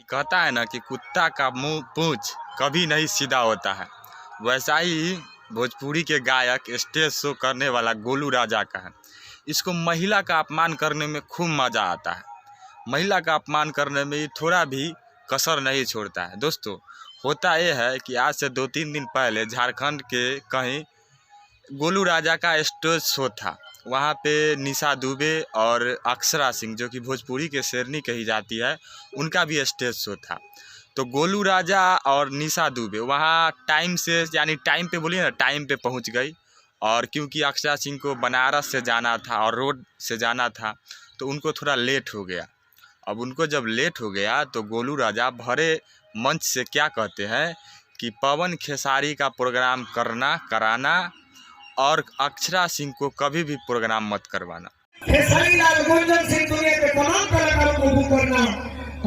कहता है ना कि कुत्ता का मुंह पूंछ कभी नहीं सीधा होता है, वैसा ही भोजपुरी के गायक स्टेज शो करने वाला गोलू राजा का है। इसको महिला का अपमान करने में खूब मज़ा आता है। महिला का अपमान करने में थोड़ा भी कसर नहीं छोड़ता है। दोस्तों, होता यह है कि आज से 2-3 दिन पहले झारखंड के कहीं गोलू राजा का स्टेज शो था। वहाँ पे निशा दुबे और अक्षरा सिंह, जो कि भोजपुरी के शेरनी कही जाती है, उनका भी स्टेज शो था। तो गोलू राजा और निशा दुबे वहाँ टाइम से, यानी टाइम पे बोलिए ना, टाइम पे पहुँच गई। और क्योंकि अक्षरा सिंह को बनारस से जाना था और रोड से जाना था, तो उनको थोड़ा लेट हो गया। अब उनको जब लेट हो गया तो गोलू राजा भरे मंच से क्या कहते हैं कि पवन खेसारी का प्रोग्राम कराना और अक्षरा सिंह को कभी भी प्रोग्राम मत करवाना। खेसारी लाल गुंजन सिंह दुनिया के तमाम कलाकारों को बुक करना,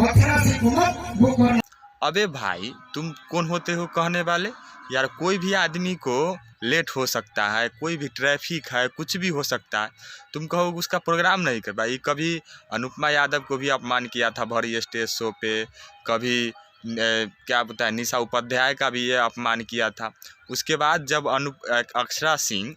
अक्षरा सिंह को मत बुक करना। अबे भाई, तुम कौन होते हो कहने वाले? यार, कोई भी आदमी को लेट हो सकता है, कोई भी ट्रैफिक है, कुछ भी हो सकता है। तुम कहो उसका प्रोग्राम नहीं कर भाई। कभी अनुपमा यादव को भी अपमान किया था भरी स्टेज शो पे, कभी क्या बताए निशा उपाध्याय का भी ये अपमान किया था। उसके बाद जब अक्षरा सिंह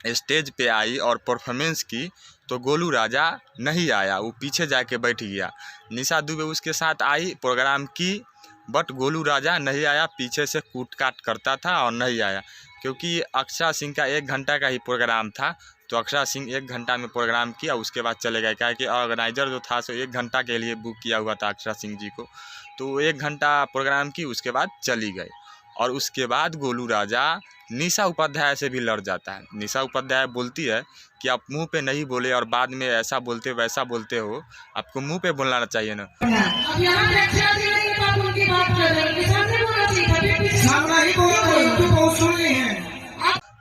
स्टेज पे आई और परफॉर्मेंस की, तो गोलू राजा नहीं आया, वो पीछे जाके बैठ गया। निशा दुबे उसके साथ आई, प्रोग्राम की, बट गोलू राजा नहीं आया, पीछे से कूट काट करता था और नहीं आया। क्योंकि अक्षरा सिंह का 1 घंटा का ही प्रोग्राम था, तो अक्षरा सिंह 1 घंटा में प्रोग्राम किया, उसके बाद चले गए। क्या कि ऑर्गेनाइजर जो था सो 1 घंटा के लिए बुक किया हुआ था अक्षरा सिंह जी को, तो 1 घंटा प्रोग्राम की, उसके बाद चली गई। और उसके बाद गोलू राजा निशा उपाध्याय से भी लड़ जाता है। निशा उपाध्याय बोलती है कि आप मुंह पे नहीं बोले और बाद में ऐसा बोलते वैसा बोलते हो, आपको मुंह पे बोलना चाहिए ना। अब यहाँ पे अक्षरा सिंह की बात उनकी बात कर रहे हैं, सामने बोलना चाहिए, सामने ही बोला।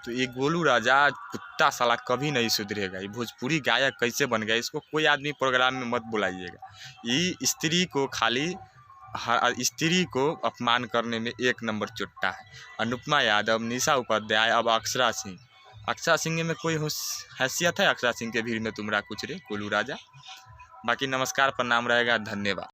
तो ये गोलू राजा कुत्ता साला कभी नहीं सुधरेगा। ये भोजपुरी गायक कैसे बन गया, इसको कोई आदमी प्रोग्राम में मत बुलाइएगा। ये स्त्री को खाली स्त्री को अपमान करने में 1 नंबर चुट्टा है। अनुपमा यादव, निशा उपाध्याय, अब अक्षरा सिंह। अक्षरा सिंह में कोई हैसियत है? अक्षरा सिंह के भीड़ में तुमरा कुछ रे गोलू राजा। बाकी नमस्कार, प्रणाम रहेगा, धन्यवाद।